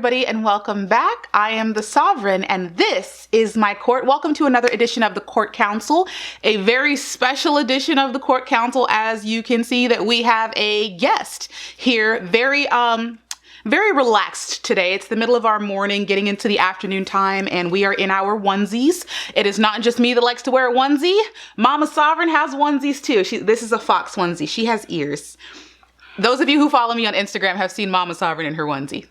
everybody, and welcome back. I am the Sovereign, and this is my court. Welcome to another edition of the Court Council, a very special edition of the Court Council. As you can see, that we have a guest here, very relaxed today. It's the middle of our morning, getting into the afternoon time, and we are in our onesies. It is not just me that likes to wear a onesie. Mama Sovereign has onesies too. This is a fox onesie. She has ears. Those of you who follow me on Instagram have seen Mama Sovereign in her onesie.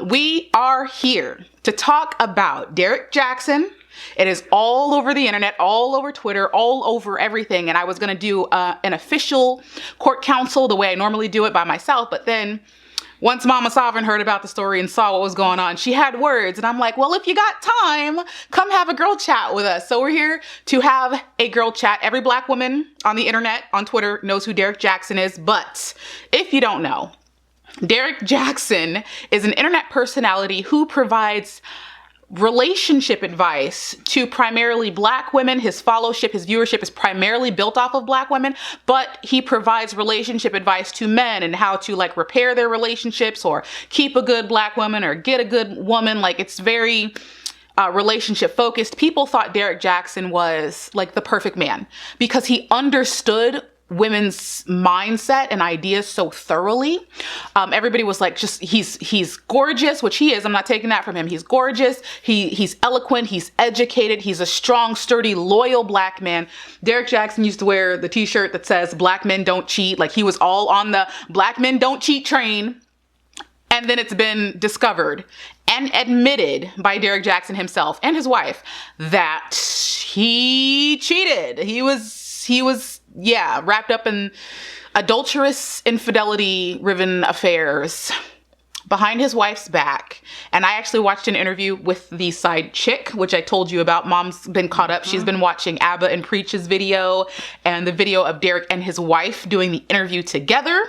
We are here to talk about Derrick Jaxn. It is all over the internet, all over Twitter, all over everything. And I was going to do an official court counsel the way I normally do it by myself. But then once Mama Sovereign heard about the story and saw what was going on, she had words. And I'm like, well, if you got time, come have a girl chat with us. So we're here to have a girl chat. Every black woman on the internet, on Twitter, knows who Derrick Jaxn is. But if you don't know, Derrick Jaxn is an internet personality who provides relationship advice to primarily black women. His followership, his viewership is primarily built off of black women, but he provides relationship advice to men and how to like repair their relationships or keep a good black woman or get a good woman. Like, it's very relationship focused. People thought Derrick Jaxn was like the perfect man because he understood women's mindset and ideas so thoroughly. Everybody was like, just he's gorgeous, which he is. I'm not taking that from him. He's gorgeous. He's eloquent. He's educated. He's a strong, sturdy, loyal black man. Derrick Jaxn used to wear the t-shirt that says black men don't cheat. Like, he was all on the black men don't cheat train. And then it's been discovered and admitted by Derrick Jaxn himself and his wife that he cheated. He was wrapped up in adulterous, infidelity-riven affairs behind his wife's back. And I actually watched an interview with the side chick, which I told you about. Mom's been caught up. She's been watching Abba and Preach's video and the video of Derrick and his wife doing the interview together,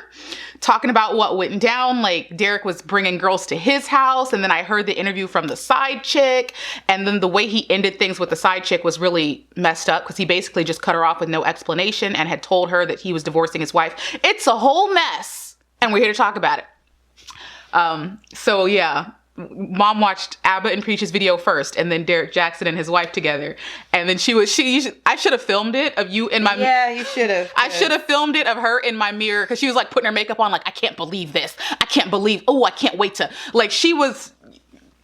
talking about what went down. Like, Derrick was bringing girls to his house, and then I heard the interview from the side chick, and then the way he ended things with the side chick was really messed up because he basically just cut her off with no explanation and had told her that he was divorcing his wife. It's a whole mess, and we're here to talk about it. So yeah, Mom watched Abba and Preach's video first, and then Derrick Jaxn and his wife together. And then I should have filmed it of you in my mirror. Yeah, you should have. I should have filmed it of her in my mirror because she was like putting her makeup on, like, I can't believe this. I can't wait to, like, she was,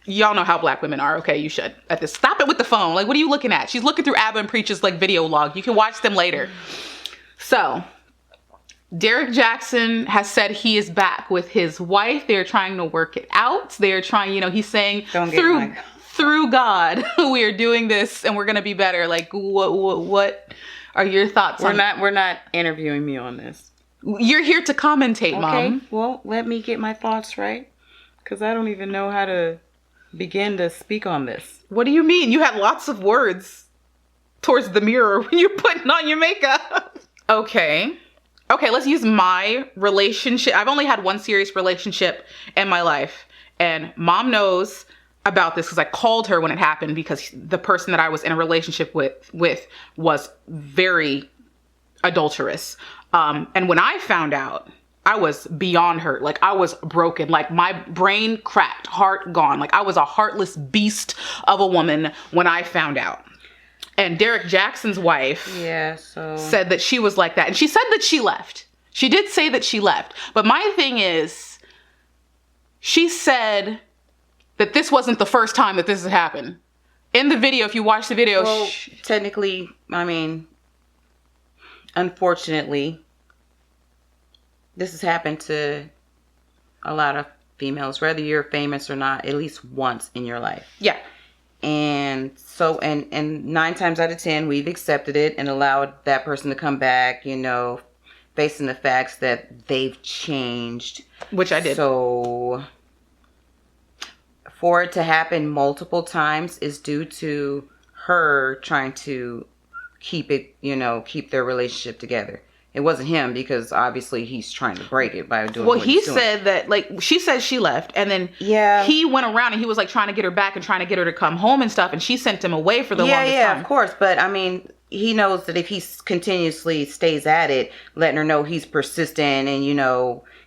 y'all know how black women are. Okay, you should. Stop it with the phone. Like, what are you looking at? She's looking through Abba and Preach's like video log. You can watch them later. So Derrick Jaxn has said he is back with his wife. They're trying to work it out. They're trying, he's saying through God, we are doing this and we're going to be better. Like, what are your thoughts on that? We're not interviewing me on this. You're here to commentate, okay, Mom. Well, let me get my thoughts right, because I don't even know how to begin to speak on this. What do you mean? You had lots of words towards the mirror when you're putting on your makeup. Okay, let's use my relationship. I've only had one serious relationship in my life, and Mom knows about this because I called her when it happened because the person that I was in a relationship with was very adulterous. And when I found out, I was beyond hurt. Like, I was broken. Like, my brain cracked, heart gone. Like, I was a heartless beast of a woman when I found out. And Derrick Jaxn's wife said that she was like that. And she said that she left. She did say that she left. But my thing is, she said that this wasn't the first time that this has happened. In the video, if you watch the video... Well, technically, unfortunately, this has happened to a lot of females, whether you're famous or not, at least once in your life. Yeah. And so, and 9 times out of 10, we've accepted it and allowed that person to come back, facing the facts that they've changed. Which I did. So, for it to happen multiple times is due to her trying to keep their relationship together. It wasn't him, because obviously he's trying to break it by doing what he's doing. Well, he said that, like, she said she left, and then he went around and he was like trying to get her back and trying to get her to come home and stuff, and she sent him away for the longest time. Yeah, of course. But he knows that if he continuously stays at it, letting her know he's persistent and,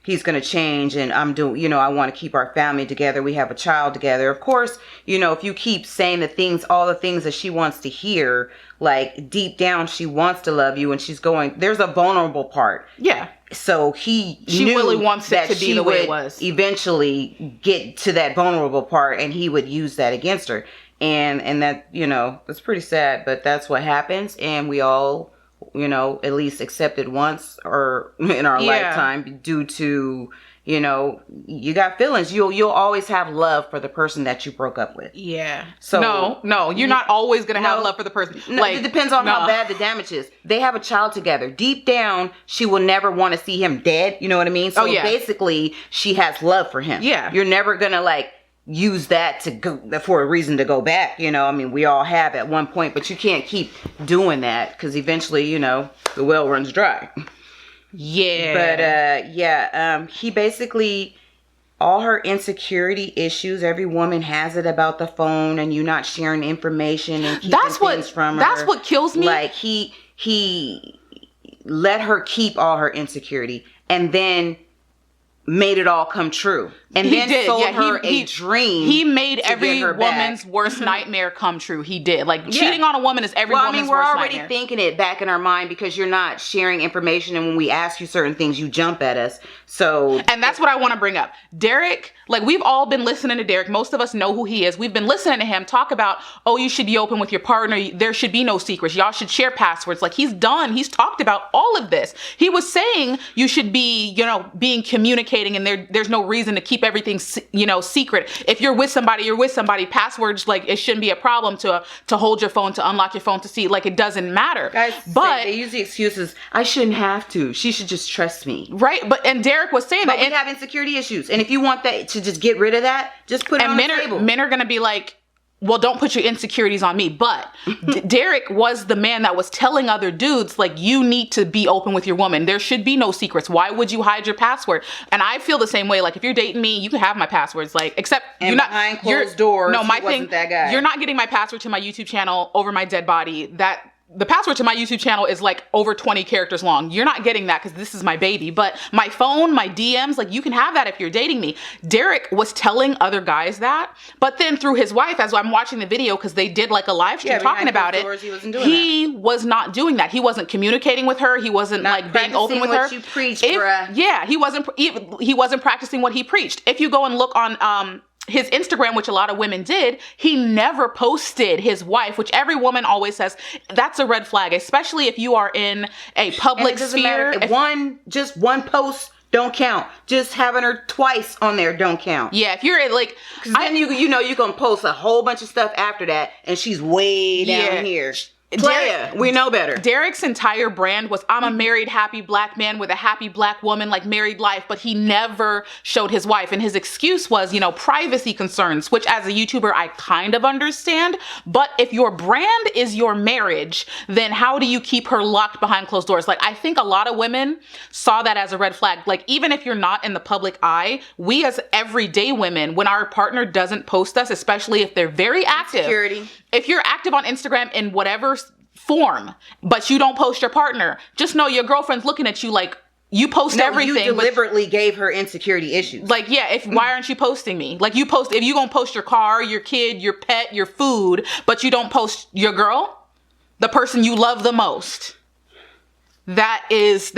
he's going to change and I'm doing, you know, I want to keep our family together. We have a child together. Of course, you know, if you keep saying the things, all the things that she wants to hear, like deep down, she wants to love you and she's going, there's a vulnerable part. Yeah. So she really wants it to be the way it was. Eventually get to that vulnerable part and he would use that against her. And that, you know, it's pretty sad, but that's what happens. And we all, you know, at least accept it once or in our lifetime due to, you know, you got feelings. You'll always have love for the person that you broke up with. Yeah. So no, you're not always going to have love for the person. No, it depends on how bad the damage is. They have a child together. Deep down, she will never want to see him dead. You know what I mean? So basically, she has love for him. Yeah. You're never going to like use that to go for a reason to go back. You know, I mean, we all have at one point, but you can't keep doing that because eventually, you know, the well runs dry. Yeah. But he basically, all her insecurity issues, every woman has it about the phone and you not sharing information and keeping things from her. That's what kills me. Like he let her keep all her insecurity and then made it all come true. And he then did. sold her a dream. He made every woman's worst nightmare come true. He did. Like cheating on a woman is every woman's worst nightmare. We're already thinking it back in our mind because you're not sharing information, and when we ask you certain things, you jump at us. So, and that's what I want to bring up. Derrick, like we've all been listening to Derrick. Most of us know who he is. We've been listening to him talk about, oh, you should be open with your partner. There should be no secrets. Y'all should share passwords. Like he's talked about all of this. He was saying you should be, you know, being communicating, and there's no reason to keep everything, you know, secret. If you're with somebody, you're with somebody. Passwords, like it shouldn't be a problem to hold your phone, to unlock your phone, to see. Like it doesn't matter. Guys, but they use the excuses. I shouldn't have to. She should just trust me. Right. And Derrick was saying but that we have insecurity issues, and if you want that to just get rid of that, just put it on the table. Men are gonna be like, well, don't put your insecurities on me. But Derrick was the man that was telling other dudes, like, you need to be open with your woman. There should be no secrets. Why would you hide your password? And I feel the same way. Like, if you're dating me, you can have my passwords. Like, except and behind closed doors. No, my thing. Wasn't that guy. You're not getting my password to my YouTube channel over my dead body. The password to my YouTube channel is like over 20 characters long. You're not getting that because this is my baby. But my phone, my DMs, like you can have that if you're dating me. Derrick was telling other guys that. But then through his wife, as I'm watching the video, because they did like a live stream talking about it, he was not doing that. He wasn't communicating with her. He wasn't like being open with her. You preached, bruh. Yeah, he wasn't practicing what he preached. If you go and look on his Instagram, which a lot of women did, he never posted his wife, which every woman always says that's a red flag, especially if you are in a public sphere. Just one post don't count. Just having her twice on there don't count. Yeah, if you're like, then you know you're gonna post a whole bunch of stuff after that, and she's way down here. We know better. Derrick's entire brand was, I'm a married, happy black man with a happy black woman, like married life, but he never showed his wife. And his excuse was, you know, privacy concerns, which as a YouTuber, I kind of understand. But if your brand is your marriage, then how do you keep her locked behind closed doors? Like, I think a lot of women saw that as a red flag. Like, even if you're not in the public eye, we as everyday women, when our partner doesn't post us, especially if they're very active, if you're active on Instagram in whatever form, but you don't post your partner, just know your girlfriend's looking at you like you post everything. You deliberately gave her insecurity issues. Like, yeah, why aren't you posting me? Like, if you gonna post your car, your kid, your pet, your food, but you don't post your girl, the person you love the most. That's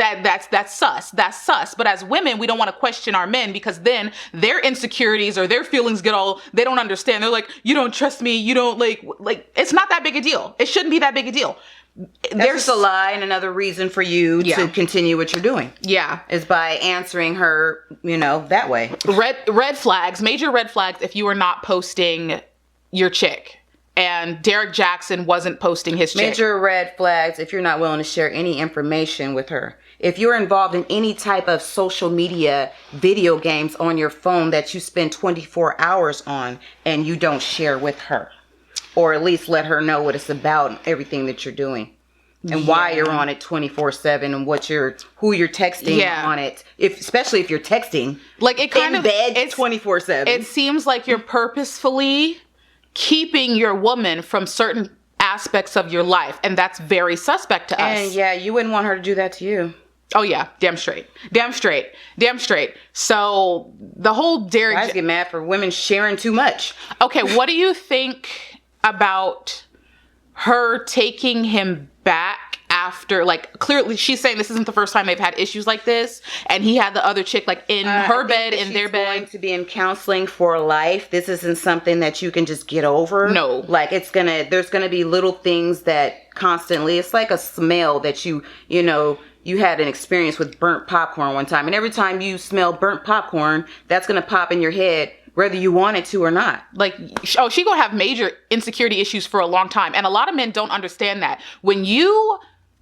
sus. That's sus. But as women, we don't want to question our men because then their insecurities or their feelings they don't understand. They're like, you don't trust me. You don't like, it's not that big a deal. It shouldn't be that big a deal. There's a lie and another reason for you to continue what you're doing. Yeah. Is by answering her, you know, that way. Red flags, major red flags if you are not posting your chick. And Derrick Jaxn wasn't posting his chick. Major red flags if you're not willing to share any information with her. If you're involved in any type of social media, video games on your phone that you spend 24 hours on and you don't share with her. Or at least let her know what it's about and everything that you're doing. And why you're on it 24/7 and who you're texting on it. Especially if you're texting. Like it kind in bed 24/7. It seems like you're purposefully keeping your woman from certain aspects of your life, and that's very suspect to us. And yeah, you wouldn't want her to do that to you. Oh yeah, damn straight. So the whole Derrick... Guys get mad for women sharing too much. Okay, what do you think about her taking him back after, like, clearly she's saying this isn't the first time they've had issues like this, and he had the other chick, like, in her bed, in their bed. She's going to be in counseling for life. This isn't something that you can just get over. No. Like, there's gonna be little things that constantly, it's like a smell that you had an experience with burnt popcorn one time, and every time you smell burnt popcorn, that's gonna pop in your head, whether you want it to or not. Like, she gonna have major insecurity issues for a long time. And a lot of men don't understand that. When you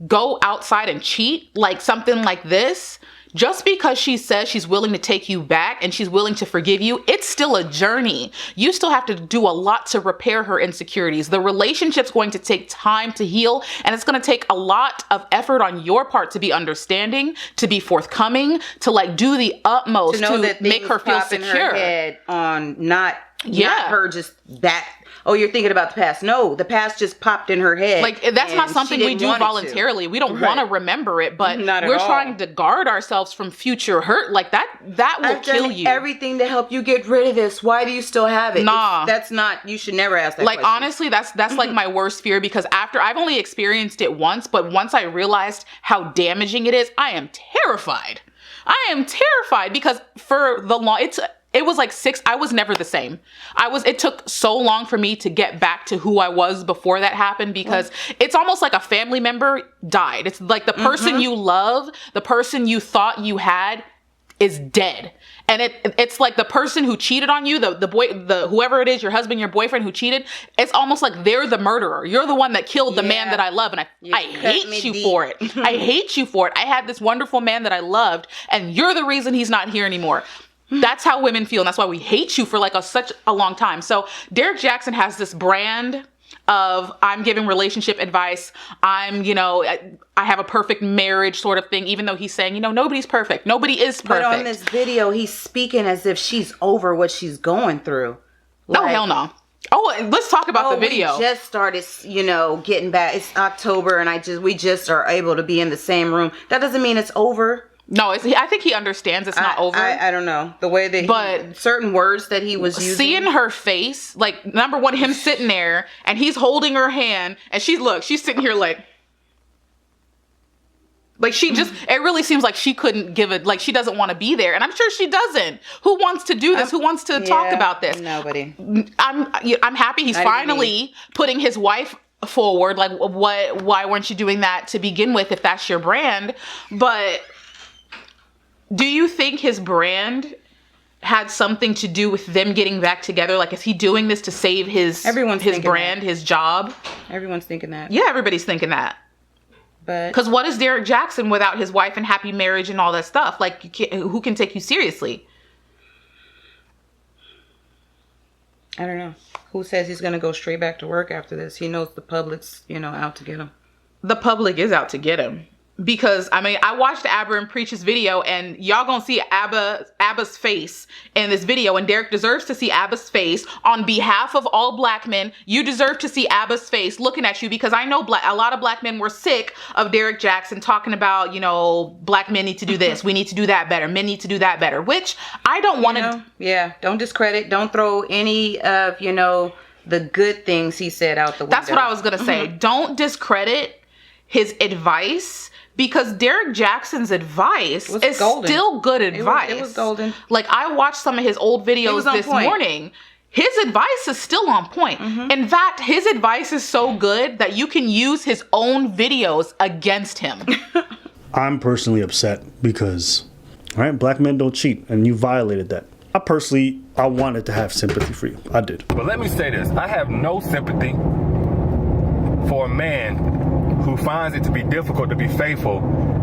go outside and cheat, like something like this, just because she says she's willing to take you back and she's willing to forgive you, it's still a journey. You still have to do a lot to repair her insecurities. The relationship's going to take time to heal, and it's going to take a lot of effort on your part to be understanding, to be forthcoming, to like do the utmost to know that make her feel secure. In her head on not her just that. Oh, you're thinking about the past. No, the past just popped in her head. Like, that's not something we do voluntarily. We don't want to remember it, but we're trying to guard ourselves from future hurt. Like, that will kill you. Everything to help you get rid of this. Why do you still have it? Nah. You should never ask that question. Honestly, that's like my worst fear, because I've only experienced it once, but once I realized how damaging it is, I am terrified. Because for the long, it was like I was never the same. It took so long for me to get back to who I was before that happened, because it's almost like a family member died. It's like the person you love, the person you thought you had, is dead. And it's like the person who cheated on you, whoever it is, your husband, your boyfriend who cheated, it's almost like they're the murderer. You're the one that killed the man that I love, and I hate you for it. I hate you for it. I had this wonderful man that I loved, and you're the reason he's not here anymore. That's how women feel, and that's why we hate you for like such a long time. So Derrick Jaxn has this brand of, I'm giving relationship advice. I have a perfect marriage sort of thing, even though he's saying, nobody's perfect. Nobody is perfect. But on this video, he's speaking as if she's over what she's going through. Oh, hell no. Oh, let's talk about the video. We just started, getting back. It's October, and we just are able to be in the same room. That doesn't mean it's over. No, I think he understands it's not over. I don't know. The way that certain words that he was using. Seeing her face, like, number one, him sitting there, and he's holding her hand, and she's sitting here like she just, it really seems like she couldn't give it, like she doesn't want to be there. And I'm sure she doesn't. Who wants to do this? Who wants to talk about this? Nobody. I'm happy he's finally putting his wife forward. Like, why weren't you doing that to begin with if that's your brand? But do you think his brand had something to do with them getting back together? Like, is he doing this to save his brand, his job? Everyone's thinking that. Yeah, everybody's thinking that. But because what is Derrick Jaxn without his wife and happy marriage and all that stuff? Like, who can take you seriously? I don't know. Who says he's going to go straight back to work after this? He knows the public's, out to get him. The public is out to get him. Because, I watched Abba and Preach's video, and y'all gonna see Abba's face in this video, and Derrick deserves to see Abba's face. On behalf of all black men, you deserve to see Abba's face looking at you, because I know a lot of black men were sick of Derrick Jaxn talking about, black men need to do this, we need to do that better, men need to do that better, which I don't want to... Yeah, don't discredit, don't throw any of, the good things he said out the window. That's what I was gonna say. Don't discredit his advice, because Derrick Jaxn's advice is still good advice. It was golden. Like, I watched some of his old videos this morning. His advice is still on point. In fact, his advice is so good that you can use his own videos against him. I'm personally upset because, black men don't cheat, and you violated that. I wanted to have sympathy for you. I did. But let me say this. I have no sympathy for a man who finds it to be difficult to be faithful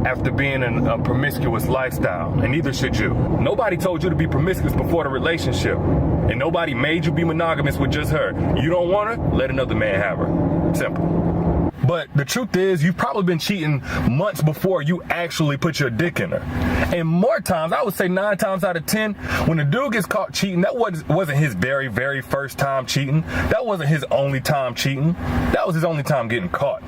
after being in a promiscuous lifestyle, and neither should you. Nobody told you to be promiscuous before the relationship, and nobody made you be monogamous with just her. You don't want her? Let another man have her. Simple. But the truth is, you've probably been cheating months before you actually put your dick in her. And more times, I would say 9 times out of 10, when a dude gets caught cheating, that wasn't his very, very first time cheating. That wasn't his only time cheating. That was his only time getting caught.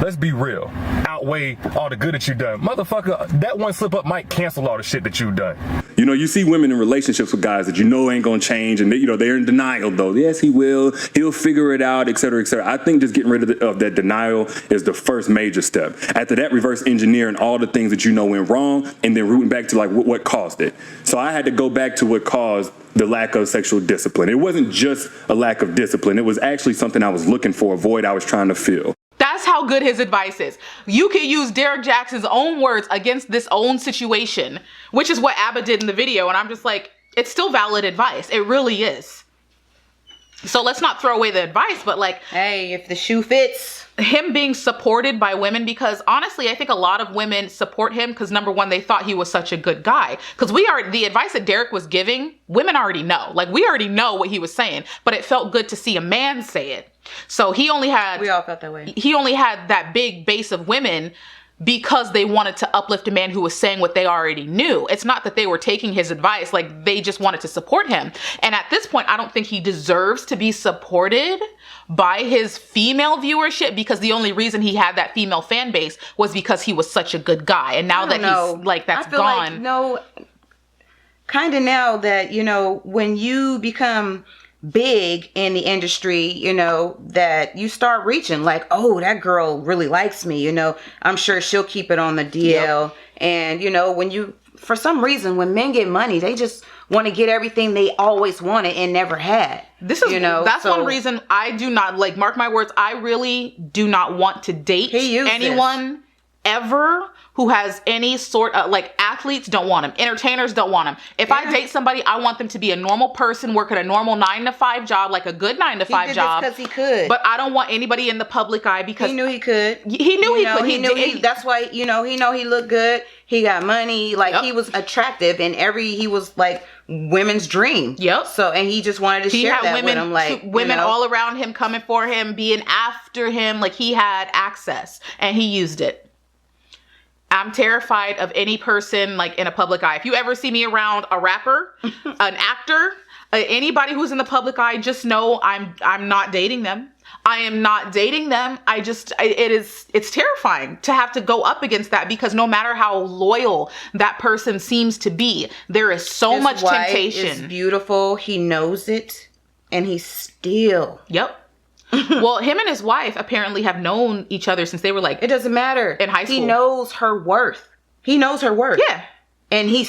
let's be real, outweigh all the good that you've done. Motherfucker, that one slip up might cancel all the shit that you've done. You know, you see women in relationships with guys that you know ain't gonna change, and they, you know, they're in denial though. Yes, he will. He'll figure it out, et cetera, et cetera. I think just getting rid of that denial is the first major step. After that, reverse engineering all the things that you know went wrong, and then rooting back to like what caused it. So I had to go back to what caused the lack of sexual discipline. It wasn't just a lack of discipline. It was actually something I was looking for, a void I was trying to fill. That's how good his advice is. You can use Derrick Jackson's own words against this own situation, which is what Abba did in the video. And I'm just like, it's still valid advice. It really is. So let's not throw away the advice, but like, hey, if the shoe fits. Him being supported by women, because honestly, I think a lot of women support him because number one, they thought he was such a good guy. Because the advice that Derrick was giving, women already know. Like, we already know what he was saying, but it felt good to see a man say it. So we all felt that way. He only had that big base of women because they wanted to uplift a man who was saying what they already knew. It's not that they were taking his advice, like they just wanted to support him. And at this point, I don't think he deserves to be supported by his female viewership, because the only reason he had that female fan base was because he was such a good guy. And now that he's like, that's gone. Kind of now that, you know, when you become big in the industry, you know, that you start reaching like, oh, that girl really likes me, you know, I'm sure she'll keep it on the DL. Yep. And, you know, for some reason, when men get money, they just want to get everything they always wanted and never had. That's one reason I do not, like, mark my words, I really do not want to date anyone ever who has any sort of, like, athletes don't want him, entertainers don't want him. If I date somebody, I want them to be a normal person, working a normal 9-to-5 job, like a good 9-to-5 job. Because he could. But I don't want anybody in the public eye because he knew he could. He knew he could. That's why, you know, he looked good. He got money. Like, he was attractive, and he was like women's dream. Yep. So, and he just wanted to share that with them. Like, women all around him, coming for him, being after him. Like, he had access and he used it. I'm terrified of any person like in a public eye. If you ever see me around a rapper, an actor, anybody who's in the public eye, just know I'm not dating them. I am not dating them. It's terrifying to have to go up against that, because no matter how loyal that person seems to be, there is so much temptation. His wife is beautiful. He knows it, and he's still. Yep. Well, him and his wife apparently have known each other since they were like... It doesn't matter. In high school. He knows her worth. Yeah. And he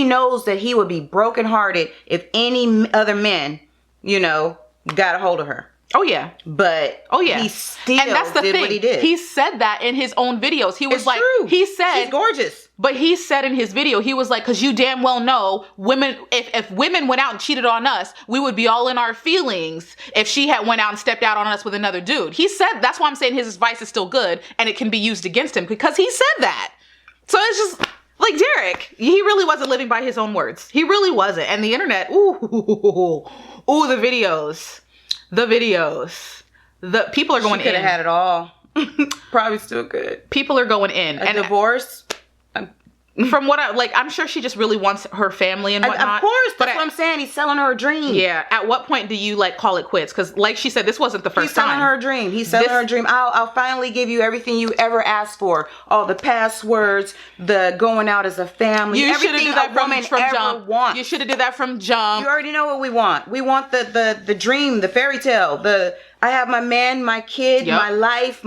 knows that he would be brokenhearted if any other men, you know, got a hold of her. Oh, yeah. But he still and that's the did thing. what he did. He said that in his own videos. He was it's like... True. He said... She's gorgeous. But he said in his video, he was like, because you damn well know women, if women went out and cheated on us, we would be all in our feelings if she had went out and stepped out on us with another dude. He said, that's why I'm saying his advice is still good and it can be used against him, because he said that. So it's just like Derrick, he really wasn't living by his own words. He really wasn't. And the internet, the videos, the people are going in. She could have had it all. Probably still good. People are going in. A divorce. From what I'm sure she just really wants her family and whatnot. Of course, that's what I'm saying. He's selling her a dream. Yeah. At what point do you like call it quits? Because like she said, this wasn't the first time. He's selling her a dream. He's selling her a dream. I'll finally give you everything you ever asked for. All the passwords, the going out as a family. You should have did that from jump. Want. You should have did that from jump. You already know what we want. We want the dream, the fairy tale, I have my man, my kid, my life,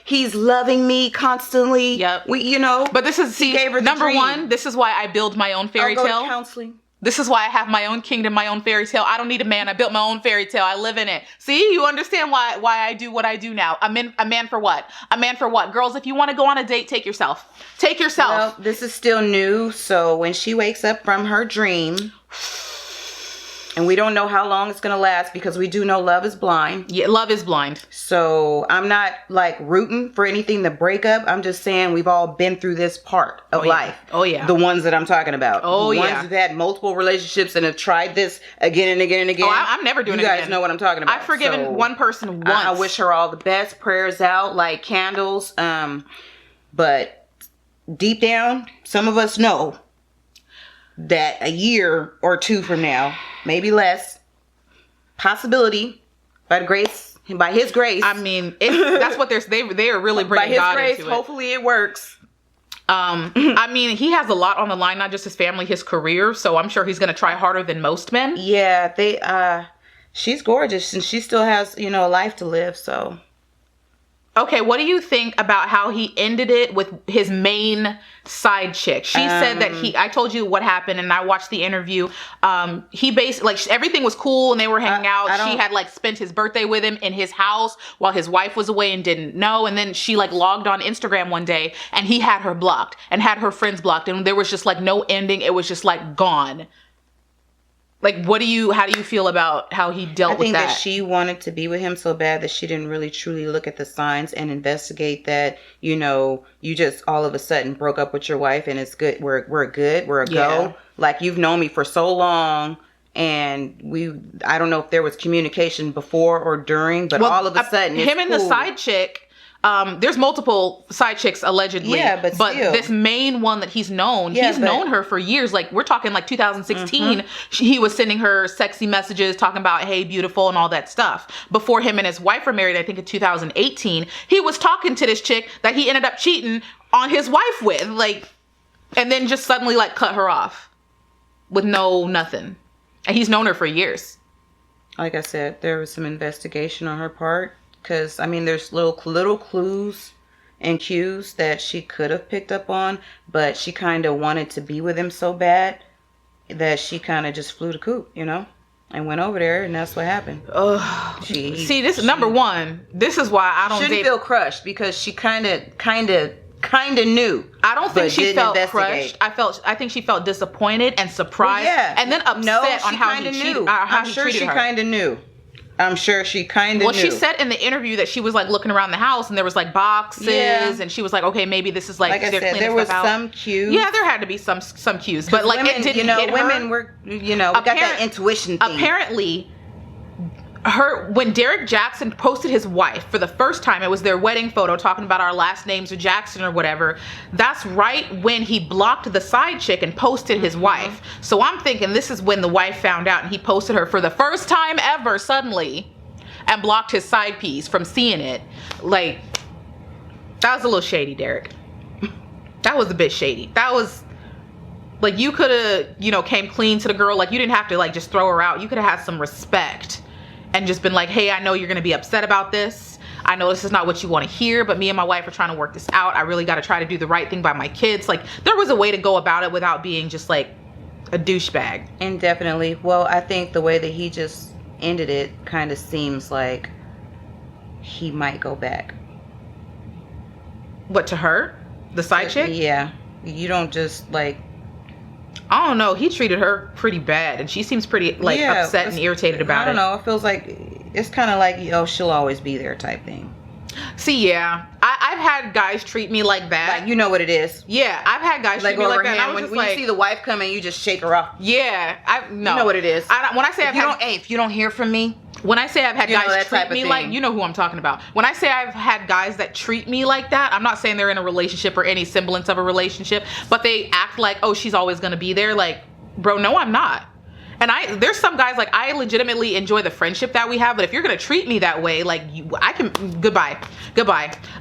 he's loving me constantly. Yep. But this is, number one, this is why I build my own fairy tale. I'll go to counseling. This is why I have my own kingdom, my own fairy tale. I don't need a man. I built my own fairy tale. I live in it. See, you understand why I do what I do now. A man for what? A man for what? Girls, if you want to go on a date, take yourself. Take yourself. Well, this is still new. So when she wakes up from her dream... And we don't know how long it's going to last, because we do know love is blind. Yeah, love is blind. So I'm not like rooting for anything to break up. I'm just saying we've all been through this part of life. Oh, yeah. The ones that I'm talking about. Oh, the ones who've had multiple relationships and have tried this again and again and again. Oh, I'm never doing it again. You guys know what I'm talking about. I've forgiven one person once. I wish her all the best. Prayers out like candles. But deep down, some of us know that a year or two from now, maybe less, possibility, by the grace By his grace. I mean, that's what they are really bringing by his God grace, into it. hopefully it works. I mean, he has a lot on the line, not just his family, his career. So I'm sure he's going to try harder than most men. Yeah, she's gorgeous and she still has, a life to live. So. Okay, what do you think about how he ended it with his main side chick? She said that I told you what happened and I watched the interview. He basically, everything was cool and they were hanging out. She had spent his birthday with him in his house while his wife was away and didn't know. And then she logged on Instagram one day and he had her blocked and had her friends blocked. And there was just no ending. It was just gone. How do you feel about how he dealt with that? I think that she wanted to be with him so bad that she didn't really truly look at the signs and investigate that, you just all of a sudden broke up with your wife and it's good. We're good. We're a go. You've known me for so long and I don't know if there was communication before or during, but all of a sudden him and the side chick, there's multiple side chicks allegedly. Yeah, but still. This main one that he's known, he's known her for years. We're talking 2016. He was sending her sexy messages talking about, hey, beautiful and all that stuff. Before him and his wife were married, I think in 2018, he was talking to this chick that he ended up cheating on his wife with, and then just suddenly cut her off with nothing. And he's known her for years. Like I said, there was some investigation on her part. Because, there's little clues and cues that she could have picked up on, but she kind of wanted to be with him so bad that she kind of just flew the coop, and went over there, and that's what happened. Number one, this is why I don't shouldn't feel crushed, because she kind of knew. I don't think she felt crushed. I think she felt disappointed and surprised, and then upset on how he treated her. I'm sure she kind of knew. I'm sure she kind of knew. Well, she said in the interview that she was looking around the house and there was boxes and she was okay, maybe this is like I said, there was some cues. Yeah, there had to be some cues, but women, it didn't hit her. Women were, we got that intuition thing. Apparently, when Derrick Jackson posted his wife for the first time, it was their wedding photo talking about our last names are Jackson or whatever. That's right when he blocked the side chick and posted his wife. So I'm thinking this is when the wife found out and he posted her for the first time ever suddenly and blocked his side piece from seeing it. That was a little shady, Derrick. That was a bit shady. That was you could have, came clean to the girl. You didn't have to just throw her out. You could have had some respect. And just been hey, I know you're going to be upset about this. I know this is not what you want to hear, but me and my wife are trying to work this out. I really got to try to do the right thing by my kids. There was a way to go about it without being just a douchebag. And definitely. Well, I think the way that he just ended it kind of seems like he might go back. What, to her? The side chick? Yeah. You don't just I don't know. He treated her pretty bad, and she seems pretty upset and irritated about it. I don't know. It feels it's kind of she'll always be there type thing. See, yeah, I've had guys treat me like that. You know what it is. Yeah, I've had guys treat me like that. And I was when you see the wife coming, you just shake her off. Yeah, You know what it is. When I say if you don't hear from me. When I say I've had guys treat me you know who I'm talking about. When I say I've had guys that treat me like that, I'm not saying they're in a relationship or any semblance of a relationship, but they act oh, she's always going to be there. Bro, no, I'm not. And there's some guys I legitimately enjoy the friendship that we have, but if you're going to treat me that way, goodbye.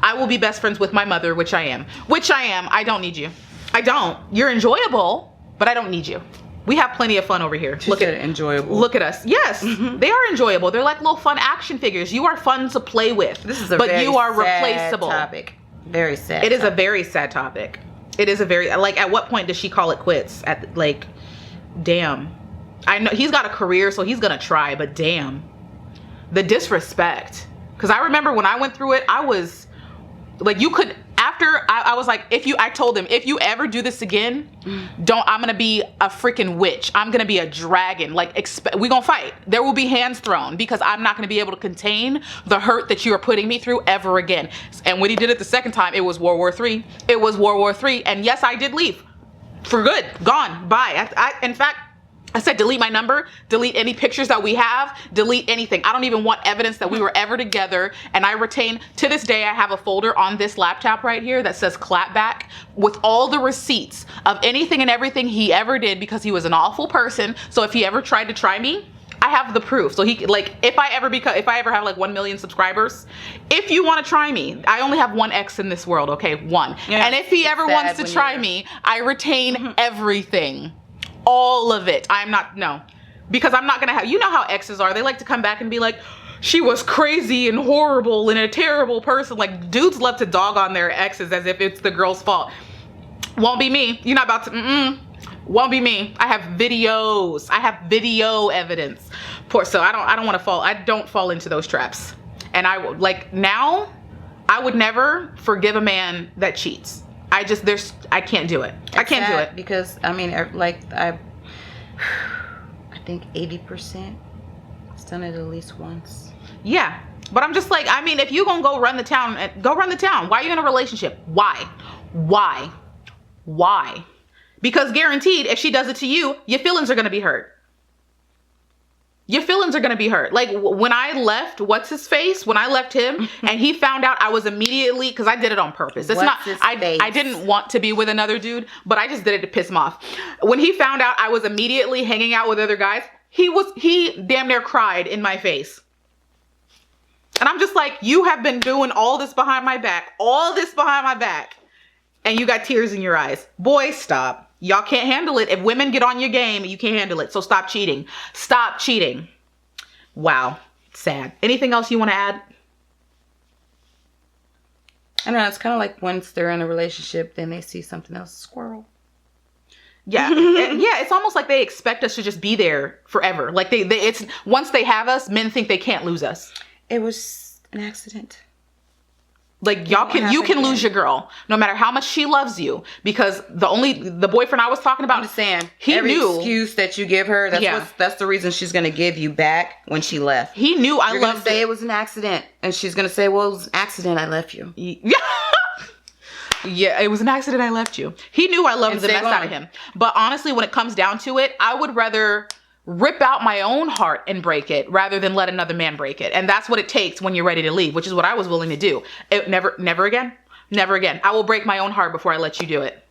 I will be best friends with my mother, which I am. I don't need you. I don't. You're enjoyable, but I don't need you. We have plenty of fun over here. Enjoyable. Look at us. Yes, they are enjoyable. They're little fun action figures. You are fun to play with. This is you are replaceable. Topic. Very sad. It is a very sad topic. It is a very at what point does she call it quits? Damn. I know he's got a career, so he's gonna try. But damn, the disrespect. Because I remember when I went through it, I was you could. After I was I told him, if you ever do this again, I'm gonna be a freaking witch. I'm gonna be a dragon. We gonna fight. There will be hands thrown because I'm not gonna be able to contain the hurt that you are putting me through ever again. And when he did it the second time, it was World War III. It was World War III. And yes, I did leave for good. Gone. Bye. In fact, I said, delete my number, delete any pictures that we have, delete anything. I don't even want evidence that we were ever together. And I retain, to this day, I have a folder on this laptop right here that says clapback with all the receipts of anything and everything he ever did because he was an awful person. So if he ever tried to try me, I have the proof. So he, like, if I ever have like 1 million subscribers, if you want to try me, I only have one ex in this world, okay? One. Yeah, and if he ever wants to try me, I retain everything. All of it. Because I'm not going to have, you know how exes are. They like to come back and be like, she was crazy and horrible and a terrible person. Like, dudes love to dog on their exes as if it's the girl's fault. Won't be me. You're not about to, won't be me. I have videos. I have video evidence. So I don't fall into those traps. And now, I would never forgive a man that cheats. I can't do it. I can't do it. Because, I mean, I think 80% has done it at least once. Yeah. But I'm just like, I mean, if you gonna go run the town, go run the town. Why are you in a relationship? Why? Because guaranteed, if she does it to you, your feelings are gonna be hurt. Your feelings are gonna be hurt. Like when I left, what's his face? When I left him and he found out, I was immediately, because I did it on purpose. I didn't want to be with another dude, but I just did it to piss him off. When he found out I was immediately hanging out with other guys, he damn near cried in my face. And I'm just like, you have been doing all this behind my back, and you got tears in your eyes. Boy, stop. Y'all can't handle it. If women get on your game, you can't handle it. So stop cheating. Stop cheating. Wow. Sad. Anything else you want to add? I don't know. It's kind of like once they're in a relationship, then they see something else. Squirrel. Yeah. Yeah. It's almost like they expect us to just be there forever. Like it's once they have us, men think they can't lose us. It was an accident. Like you can lose your girl no matter how much she loves you, because the boyfriend I was talking about, I'm just saying, every excuse that you give her, that's the reason she's gonna give you back when she left. He knew I loved it. It was an accident, and she's gonna say, "Well, it was an accident. I left you." Yeah. Yeah, it was an accident. I left you. He knew I loved the mess out of him. But honestly, when it comes down to it, I would rather rip out my own heart and break it rather than let another man break it. And that's what it takes when you're ready to leave, which is what I was willing to do. Never again. I will break my own heart before I let you do it.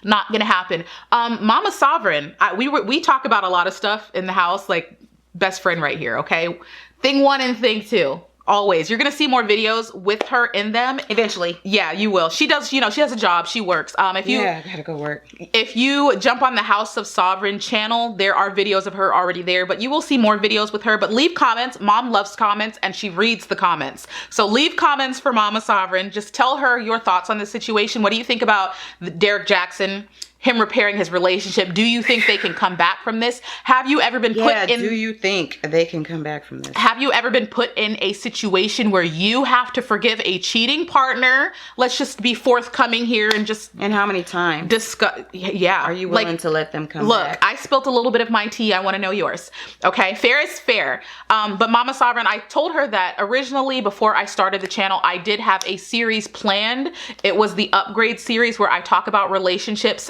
Not gonna happen. Mama Sovereign, we talk about a lot of stuff in the house, like best friend right here, okay? Thing 1 and thing 2. Always. You're going to see more videos with her in them. Eventually. Yeah, you will. She does, she has a job. She works. I gotta go work. If you jump on the House of Sovereign channel, there are videos of her already there, but you will see more videos with her. But leave comments. Mom loves comments and she reads the comments. So leave comments for Mama Sovereign. Just tell her your thoughts on the situation. What do you think about Derrick Jackson? Him repairing his relationship. Do you think they can come back from this? Have you ever been put in... do you think they can come back from this? Have you ever been put in a situation where you have to forgive a cheating partner? Let's just be forthcoming here and just... And how many times? Discuss... Yeah. Are you willing to let them come back? Look, I spilled a little bit of my tea. I want to know yours. Okay? Fair is fair. But Mama Sovereign, I told her that originally, before I started the channel, I did have a series planned. It was the Upgrade series where I talk about relationships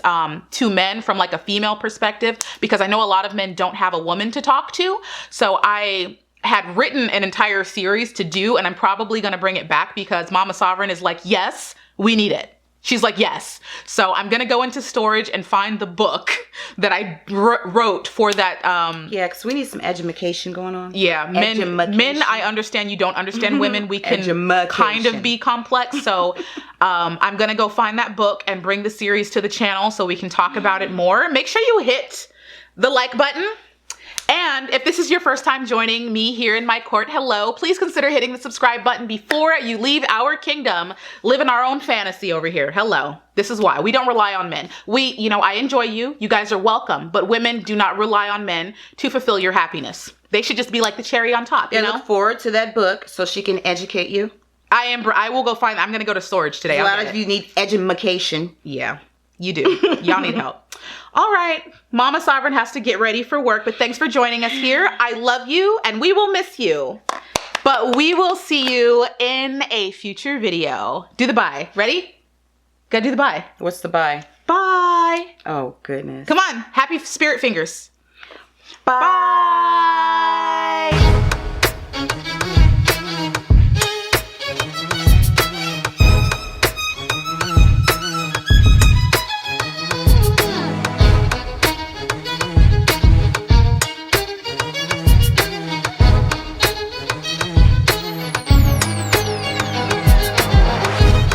to men from like a female perspective, because I know a lot of men don't have a woman to talk to. So I had written an entire series to do, and I'm probably going to bring it back because Mama Sovereign is like, yes, we need it. She's like, yes. So I'm going to go into storage and find the book that I wrote for that. Yeah, because we need some education going on. Yeah, men, I understand you don't understand women. We can kind of be complex. So I'm going to go find that book and bring the series to the channel so we can talk about it more. Make sure you hit the like button. And if this is your first time joining me here in my court, hello, please consider hitting the subscribe button before you leave our kingdom, living our own fantasy over here. Hello. This is why we don't rely on men. I enjoy you. You guys are welcome, but women do not rely on men to fulfill your happiness. They should just be like the cherry on top. I look forward to that book so she can educate you. I will go find, I'm going to go to storage today. A lot of you need education. Yeah, you do. Y'all need help. All right, Mama Sovereign has to get ready for work, but thanks for joining us here. I love you and we will miss you, but we will see you in a future video. Do the bye. Ready? Gotta do the bye. What's the bye? Bye. Oh, goodness. Come on. Happy spirit fingers. Bye.